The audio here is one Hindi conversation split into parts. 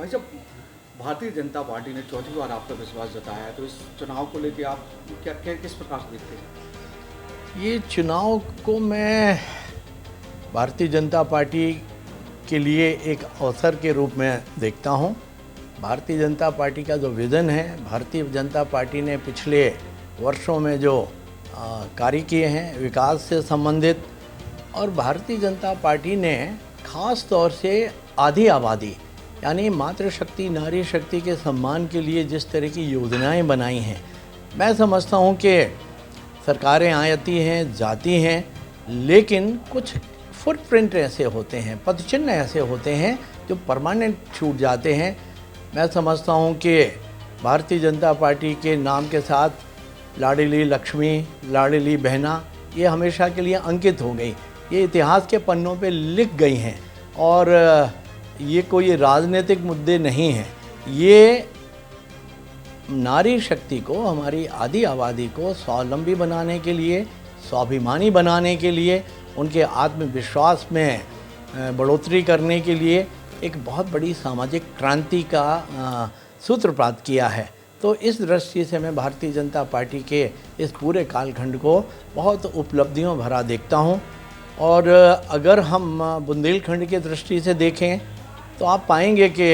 भाई साहब, भारतीय जनता पार्टी ने चौथी बार आप पर विश्वास जताया है, तो इस चुनाव को लेकर आप किस प्रकार से देखते हैं? ये चुनाव को मैं भारतीय जनता पार्टी के लिए एक अवसर के रूप में देखता हूँ। भारतीय जनता पार्टी का जो विज़न है, भारतीय जनता पार्टी ने पिछले वर्षों में जो कार्य किए हैं विकास से संबंधित, और भारतीय जनता पार्टी ने ख़ास तौर से आधी आबादी यानी मातृशक्ति, नारी शक्ति के सम्मान के लिए जिस तरह की योजनाएं बनाई हैं, मैं समझता हूं कि सरकारें आती हैं जाती हैं, लेकिन कुछ फुटप्रिंट ऐसे होते हैं, पदचिन्ह ऐसे होते हैं जो परमानेंट छूट जाते हैं। मैं समझता हूं कि भारतीय जनता पार्टी के नाम के साथ लाडली लक्ष्मी, लाडली बहना ये हमेशा के लिए अंकित हो गई, ये इतिहास के पन्नों पे लिख गई हैं। और ये कोई राजनीतिक मुद्दे नहीं हैं, ये नारी शक्ति को, हमारी आधी आबादी को स्वावलंबी बनाने के लिए, स्वाभिमानी बनाने के लिए, उनके आत्मविश्वास में बढ़ोतरी करने के लिए एक बहुत बड़ी सामाजिक क्रांति का सूत्रपात किया है। तो इस दृष्टि से मैं भारतीय जनता पार्टी के इस पूरे कालखंड को बहुत उपलब्धियों भरा देखता हूँ। और अगर हम बुंदेलखंड की दृष्टि से देखें तो आप पाएंगे कि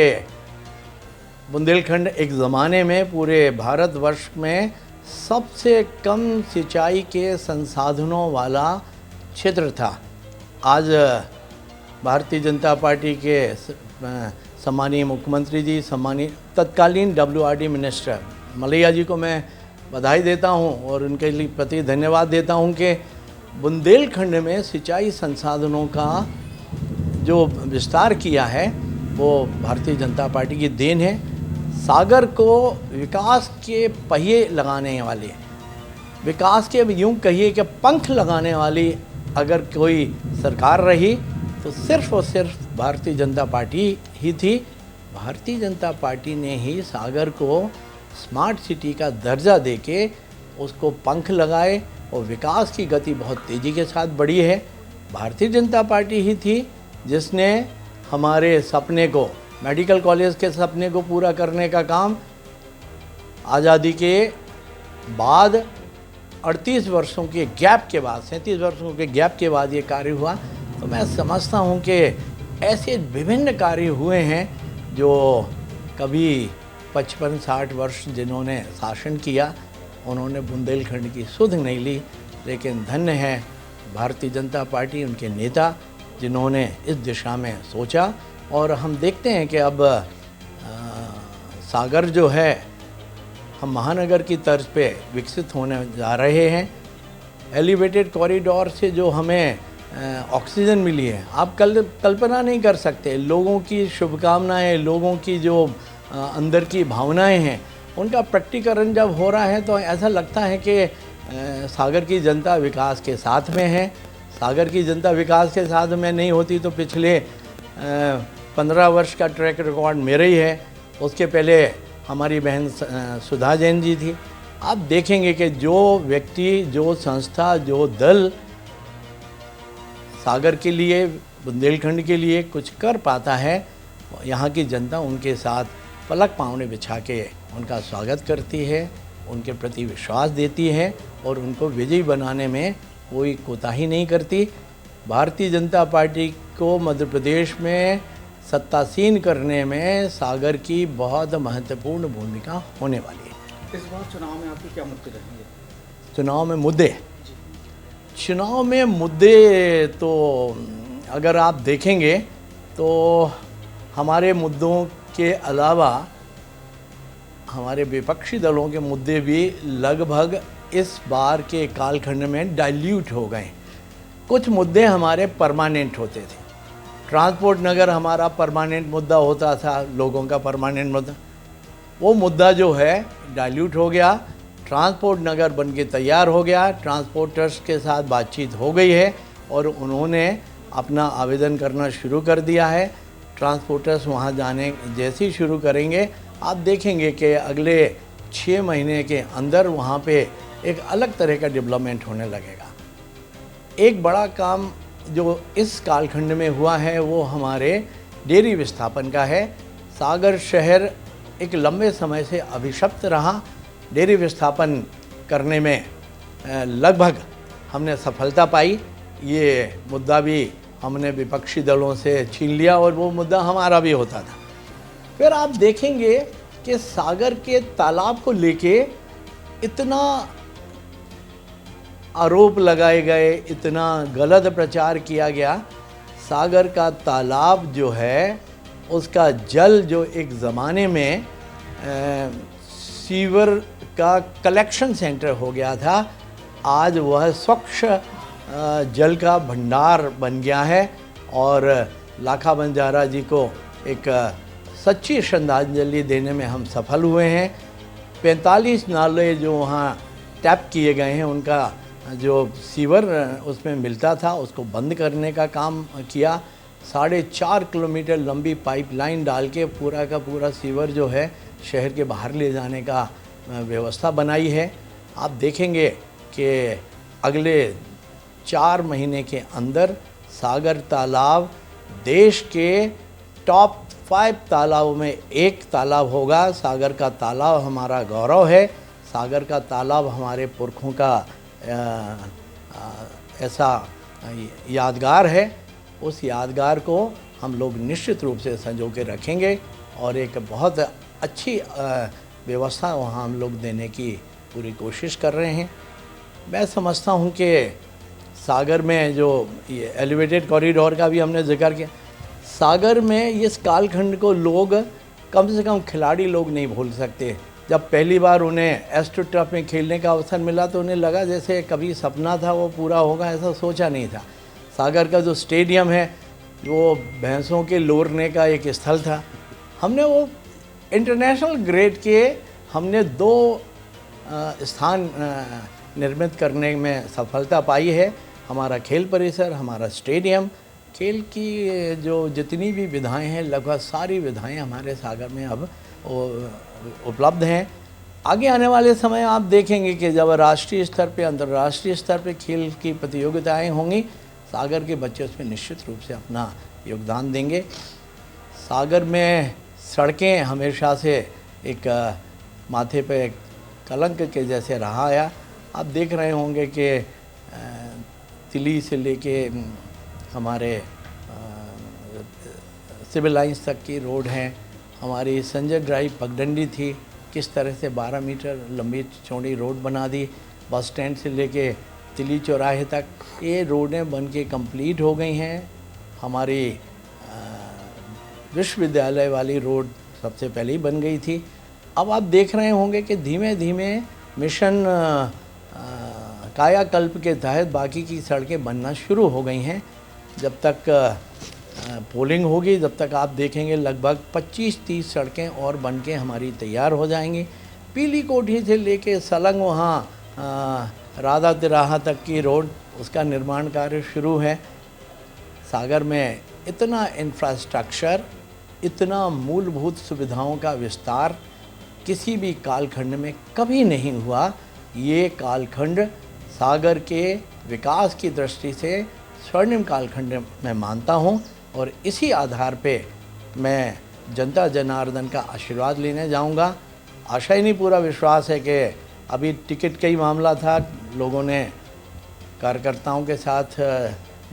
बुंदेलखंड एक ज़माने में पूरे भारतवर्ष में सबसे कम सिंचाई के संसाधनों वाला क्षेत्र था। आज भारतीय जनता पार्टी के सम्मानीय मुख्यमंत्री जी, सम्मानीय तत्कालीन WRD मिनिस्टर मलैया जी को मैं बधाई देता हूं और उनके लिए प्रति धन्यवाद देता हूं कि बुंदेलखंड में सिंचाई संसाधनों का जो विस्तार किया है वो भारतीय जनता पार्टी की देन है। सागर को विकास के पहिए लगाने वाले, विकास के यूँ कहिए कि पंख लगाने वाली अगर कोई सरकार रही तो सिर्फ और सिर्फ भारतीय जनता पार्टी ही थी। भारतीय जनता पार्टी ने ही सागर को स्मार्ट सिटी का दर्जा देके उसको पंख लगाए और विकास की गति बहुत तेज़ी के साथ बढ़ी है। भारतीय जनता पार्टी ही थी जिसने हमारे सपने को, मेडिकल कॉलेज के सपने को पूरा करने का काम आज़ादी के बाद 38 वर्षों के गैप के बाद, 37 वर्षों के गैप के बाद ये कार्य हुआ। तो मैं समझता हूँ कि ऐसे विभिन्न कार्य हुए हैं जो कभी 55-60 वर्ष जिन्होंने शासन किया उन्होंने बुंदेलखंड की सुध नहीं ली, लेकिन धन्य है भारतीय जनता पार्टी, उनके नेता जिन्होंने इस दिशा में सोचा। और हम देखते हैं कि अब सागर जो है हम महानगर की तर्ज पे विकसित होने जा रहे हैं। एलिवेटेड कॉरिडोर से जो हमें ऑक्सीजन मिली है, आप कल्पना नहीं कर सकते। लोगों की शुभकामनाएं, लोगों की जो अंदर की भावनाएं हैं, उनका प्रकटीकरण जब हो रहा है तो ऐसा लगता है कि सागर की जनता विकास के साथ में है। सागर की जनता विकास के साथ में नहीं होती तो पिछले 15 वर्ष का ट्रैक रिकॉर्ड मेरा ही है। उसके पहले हमारी बहन सुधा जैन जी थी। आप देखेंगे कि जो व्यक्ति, जो संस्था, जो दल सागर के लिए, बुंदेलखंड के लिए कुछ कर पाता है, यहाँ की जनता उनके साथ पलक पाँवने बिछा के उनका स्वागत करती है, उनके प्रति विश्वास देती है और उनको विजयी बनाने में कोई कोताही नहीं करती। भारतीय जनता पार्टी को मध्य प्रदेश में सत्तासीन करने में सागर की बहुत महत्वपूर्ण भूमिका होने वाली है। इस बार चुनाव में आपके क्या मुद्दे रहेंगे? चुनाव में मुद्दे, चुनाव में मुद्दे तो अगर आप देखेंगे तो हमारे मुद्दों के अलावा हमारे विपक्षी दलों के मुद्दे भी लगभग इस बार के कालखंड में डाइल्यूट हो गए। कुछ मुद्दे हमारे परमानेंट होते थे। ट्रांसपोर्ट नगर हमारा परमानेंट मुद्दा होता था, लोगों का परमानेंट मुद्दा, वो मुद्दा जो है डाइल्यूट हो गया। ट्रांसपोर्ट नगर बन के तैयार हो गया, ट्रांसपोर्टर्स के साथ बातचीत हो गई है और उन्होंने अपना आवेदन करना शुरू कर दिया है। ट्रांसपोर्टर्स वहाँ जाने जैसे ही शुरू करेंगे, आप देखेंगे कि अगले 6 महीने के अंदर वहाँ पे एक अलग तरह का डेवलपमेंट होने लगेगा। एक बड़ा काम जो इस कालखंड में हुआ है वो हमारे डेयरी विस्थापन का है। सागर शहर एक लंबे समय से अभिशप्त रहा। डेयरी विस्थापन करने में लगभग हमने सफलता पाई। ये मुद्दा भी हमने विपक्षी दलों से छीन लिया और वो मुद्दा हमारा भी होता था। फिर आप देखेंगे कि सागर के तालाब को लेके इतना आरोप लगाए गए, इतना गलत प्रचार किया गया। सागर का तालाब जो है उसका जल जो एक ज़माने में सीवर का कलेक्शन सेंटर हो गया था, आज वह स्वच्छ जल का भंडार बन गया है। और लाखा बंजारा जी को एक सच्ची श्रद्धांजलि देने में हम सफल हुए हैं। 45 नाले जो वहाँ टैप किए गए हैं, उनका जो सीवर उसमें मिलता था उसको बंद करने का काम किया। 4.5 किलोमीटर लंबी पाइपलाइन डाल के पूरा का पूरा सीवर जो है शहर के बाहर ले जाने का व्यवस्था बनाई है। आप देखेंगे कि अगले 4 महीने के अंदर सागर तालाब देश के टॉप 5 तालाबों में एक तालाब होगा। सागर का तालाब हमारा गौरव है। सागर का तालाब हमारे पुरखों का ऐसा यादगार है। उस यादगार को हम लोग निश्चित रूप से संजो के रखेंगे और एक बहुत अच्छी व्यवस्था वहाँ हम लोग देने की पूरी कोशिश कर रहे हैं। मैं समझता हूँ कि सागर में जो ये एलिवेटेड कॉरिडोर का भी हमने जिक्र किया, सागर में इस कालखंड को लोग कम से कम खिलाड़ी लोग नहीं भूल सकते। जब पहली बार उन्हें एस्ट्रो टर्फ में खेलने का अवसर मिला तो उन्हें लगा जैसे कभी सपना था वो पूरा होगा, ऐसा सोचा नहीं था। सागर का जो स्टेडियम है वो भैंसों के लोरने का एक स्थल था। हमने वो इंटरनेशनल ग्रेड के हमने 2 स्थान निर्मित करने में सफलता पाई है। हमारा खेल परिसर, हमारा स्टेडियम, खेल की जो जितनी भी विधाएं हैं लगभग सारी विधाएं हमारे सागर में अब उपलब्ध हैं। आगे आने वाले समय आप देखेंगे कि जब राष्ट्रीय स्तर पे, अंतर्राष्ट्रीय स्तर पे खेल की प्रतियोगिताएं होंगी, सागर के बच्चे उसमें निश्चित रूप से अपना योगदान देंगे। सागर में सड़कें हमेशा से एक माथे पे कलंक के जैसे रहा आया। आप देख रहे होंगे कि तिली से लेके हमारे सिविल लाइंस तक की रोड हैं। हमारी संजय ड्राइव पगडंडी थी, किस तरह से 12 मीटर लंबी चौड़ी रोड बना दी। बस स्टैंड से लेके तिली चौराहे तक ये रोडें बन के कंप्लीट हो गई हैं। हमारी विश्वविद्यालय वाली रोड सबसे पहले ही बन गई थी। अब आप देख रहे होंगे कि धीमे धीमे मिशन कायाकल्प के तहत बाकी की सड़कें बनना शुरू हो गई हैं। जब तक पोलिंग होगी जब तक आप देखेंगे लगभग 25-30 सड़कें और बन के हमारी तैयार हो जाएंगी। पीली कोठी से लेके सलंग वहाँ राधा तिराहा तक की रोड, उसका निर्माण कार्य शुरू है। सागर में इतना इंफ्रास्ट्रक्चर, इतना मूलभूत सुविधाओं का विस्तार किसी भी कालखंड में कभी नहीं हुआ। ये कालखंड सागर के विकास की दृष्टि से स्वर्णिम कालखंड में मानता हूँ और इसी आधार पे मैं जनता जनार्दन का आशीर्वाद लेने जाऊँगा। आशा ही नहीं, पूरा विश्वास है कि अभी टिकट का ही मामला था, लोगों ने कार्यकर्ताओं के साथ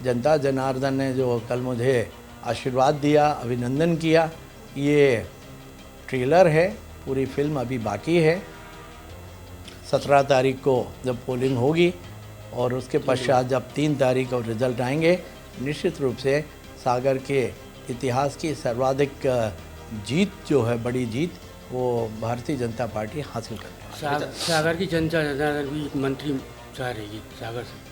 जनता जनार्दन ने जो कल मुझे आशीर्वाद दिया, अभिनंदन किया, ये ट्रेलर है, पूरी फिल्म अभी बाकी है। 17 तारीख को जब पोलिंग होगी और उसके पश्चात जब 3 तारीख को रिज़ल्ट आएंगे, निश्चित रूप से सागर के इतिहास की सर्वाधिक जीत जो है, बड़ी जीत, वो भारतीय जनता पार्टी हासिल करने वाली है। सागर की जनता भी मंत्री चाह रही है सागर से।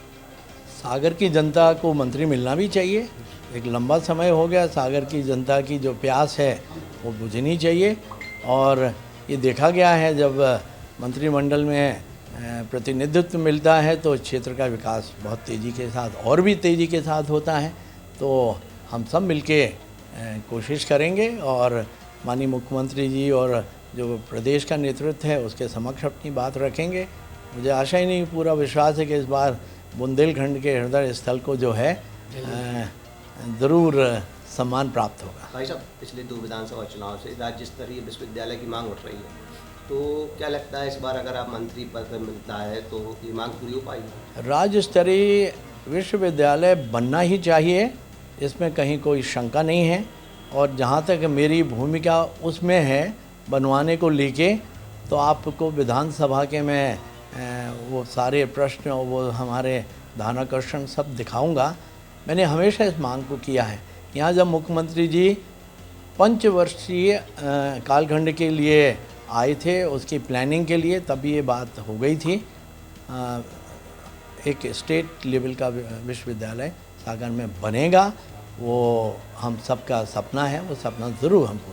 सागर की जनता को मंत्री मिलना भी चाहिए। एक लंबा समय हो गया, सागर की जनता की जो प्यास है वो बुझनी चाहिए। और ये देखा गया है जब मंत्रिमंडल में प्रतिनिधित्व मिलता है तो क्षेत्र का विकास बहुत तेज़ी के साथ और भी तेज़ी के साथ होता है। तो हम सब मिलके कोशिश करेंगे और माननीय मुख्यमंत्री जी और जो प्रदेश का नेतृत्व है उसके समक्ष अपनी बात रखेंगे। मुझे आशा ही नहीं, पूरा विश्वास है कि इस बार बुंदेलखंड के हृदय स्थल को जो है ज़रूर सम्मान प्राप्त होगा। भाई साहब, पिछले 2 विधानसभा चुनाव से राज्य स्तरीय विश्वविद्यालय की मांग उठ रही है, तो क्या लगता है इस बार अगर आप मंत्री पद मिलता है तो ये मांग पूरी हो पाएगी? राज्य स्तरीय विश्वविद्यालय बनना ही चाहिए, इसमें कहीं कोई शंका नहीं है। और जहाँ तक मेरी भूमिका उसमें है बनवाने को लेके, तो आपको विधानसभा के मैं वो सारे प्रश्न और वो हमारे ध्यानाकर्षण सब दिखाऊंगा। मैंने हमेशा इस मांग को किया है। यहाँ जब मुख्यमंत्री जी 5 वर्षीय कालखंड के लिए आए थे, उसकी प्लानिंग के लिए, तब ये बात हो गई थी। एक स्टेट लेवल का विश्वविद्यालय सागर में बनेगा, वो हम सबका सपना है, वो सपना ज़रूर हम पूरा